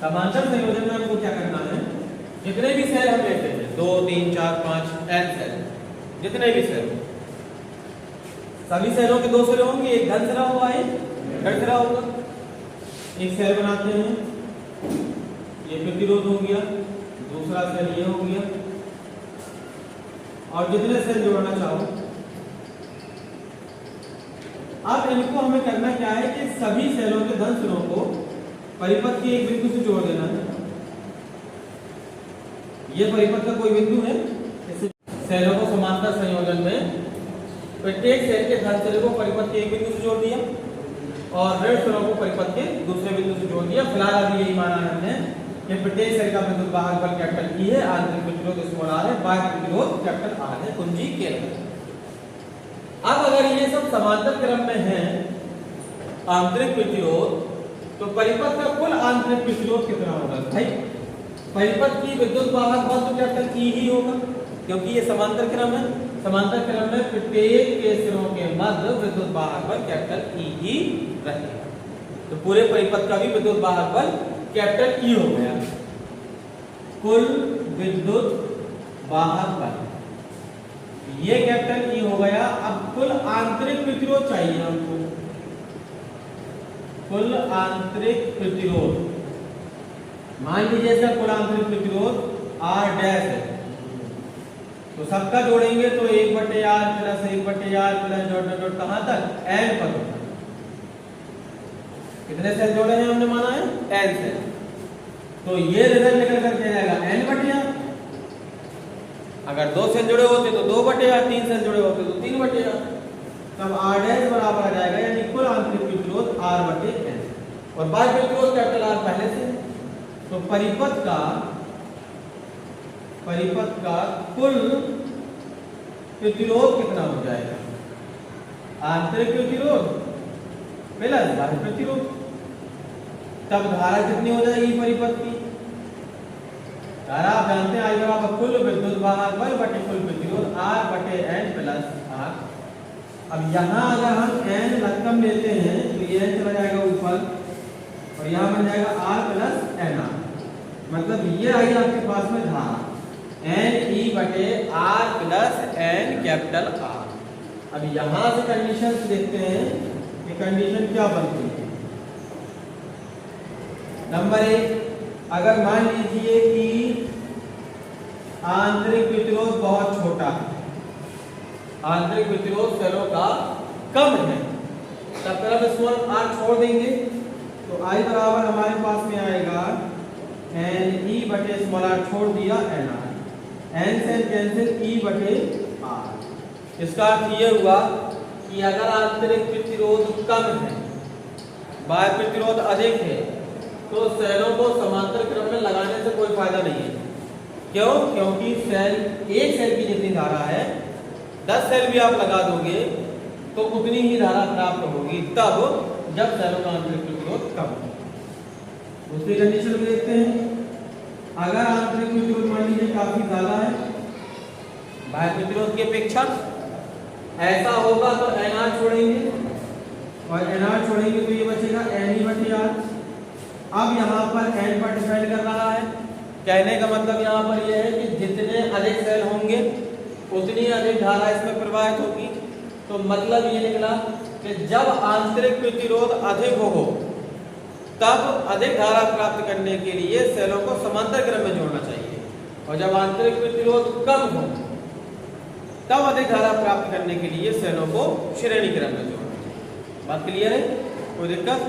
समांतर संयोजन में हमको क्या करना है, जितने भी सेल हम लेते हैं 2 3 4 5 n सेल, जितने भी सेल, सभी सेलों के दो सिरे होंगे, एक धन सिरा होगा एक ऋण सिरा होगा। एक सेल बनाते हैं, ये प्रतिरोध हो गया, दूसरा सेल ये हो गया, और जितने सेल जोड़ना चाहो। अब इनको हमें करना क्या है कि सभी सेलों के धन सिरों को परिपथ के एक बिंदु से जोड़ देना है। ये परिपथ का कोई बिंदु है, इस सेलों को समांतर संयोजन में प्रत्येक सेल के धन सिरे को परिपथ के एक बिंदु से जोड़ दिया और ऋण सिरों को परिपथ के दूसरे बिंदु से जोड़ दिया। फिलहाल अभी यही माना हमने कि प्रत्येक सेल का विद्युत वाहक बल कैपिटल ई है, आंतरिक प्रतिरोध स्मॉल r है, बाह्य प्रतिरोध कैपिटल R है, कुंजी K है। अब अगर ये सब समांतर क्रम में है आंतरिक प्रतिरोध, तो परिपथ का कुल आंतरिक प्रतिरोध कितना होगा भाई? परिपथ की विद्युत वाहक बल तो कैपिटल ई ही होगा, क्योंकि ये समांतर क्रम है। समांतर क्रम में प्रत्येक के सिरों के मध्य विद्युत वाहक बल कैपिटल ई ही रहेगा, तो पूरे परिपथ का भी विद्युत वाहक बल कैपिटल ई हो गया। कुल विद्युत वाहक बल ये कैपिटल ई हो गया। अब कुल आंतरिक प्रतिरोध चाहिए हमको, कुल आंतरिक प्रतिरोध। मान लीजिए सर कुल आंतरिक प्रतिरोध R डैश है, तो सबका जोड़ेंगे तो 1/r plus 1/r plus dot dot dot कहां तक n पर। कितने सेल जोड़े हैं हमने माना है n सेल, तो ये रिजल्ट निकल करके आएगा n/r। अगर 2 सेल जुड़े होते तो 2/r, 3 सेल जुड़े होते तो 3/r, तब r डैश बराबर आ जाएगा यानी कुल आंतरिक प्रतिरोध r/n, और बाह्य प्रतिरोध कैपिटल R पहले से। तो परिपथ का कुल प्रतिरोध कितना हो जाएगा? आंतरिक प्रतिरोध प्लस बाह्य प्रतिरोध। तब धारा कितनी हो जाएगी परिपथ की? धारा आप जानते हैं I बराबर कुल विद्युत वाहक बल बटे कुल प्रतिरोध R/n प्लस R। अब यहाँ अगर हम n भरकम लेते हैं तो ये चला जाएगा ऊपर और यहाँ बन जाएगा R प्लस nr, मतलब ये आई आपके पास में धारा NE बटे R plus n capital R। अब यहाँ से कंडीशन देखते हैं कि कंडीशन क्या बनती है। नंबर 1, अगर मान लीजिए कि आंतरिक प्रतिरोध बहुत छोटा है, आंतरिक प्रतिरोध सेलों का कम है, तब तरफ स्मॉल r छोड़ देंगे तो I बराबर हमारे पास में आएगा NE बटे स्मॉल r छोड़ दिया nr, n से कैंसिल E बटे r। इसका अर्थ ये हुआ कि अगर आंतरिक प्रतिरोध कम है, बाह्य प्रतिरोध अधिक है, तो सेलों को समांतर क्रम में लगाने से कोई फायदा नहीं है। क्यों? क्योंकि एक सेल की जितनी धारा है 10 सेल भी आप लगा दोगे तो उतनी ही धारा प्राप्त होगी, तब जब सेलों का आंतरिक प्रतिरोध कम हो। दूसरी कंडीशन में देखते हैं, अगर आंतरिक प्रतिरोध मान लीजिए काफी ज्यादा है बाह्य प्रतिरोध की अपेक्षा, ऐसा होगा तो nr छोड़ेंगे और nr छोड़ेंगे तो ये बचेगा Ne/r। अब यहाँ पर n पर डिपेंड कर रहा है, कहने का मतलब यहाँ पर यह है कि जितने अधिक सेल होंगे उतनी अधिक धारा इसमें प्रवाहित होगी। तो मतलब ये निकला कि जब आंतरिक प्रतिरोध अधिक हो तब अधिक धारा प्राप्त करने के लिए सेलों को समांतर क्रम में जोड़ना चाहिए, और जब आंतरिक प्रतिरोध कम हो तब अधिक धारा प्राप्त करने के लिए सेलों को श्रेणी क्रम में जोड़ना चाहिए। बात क्लियर है? कोई दिक्कत?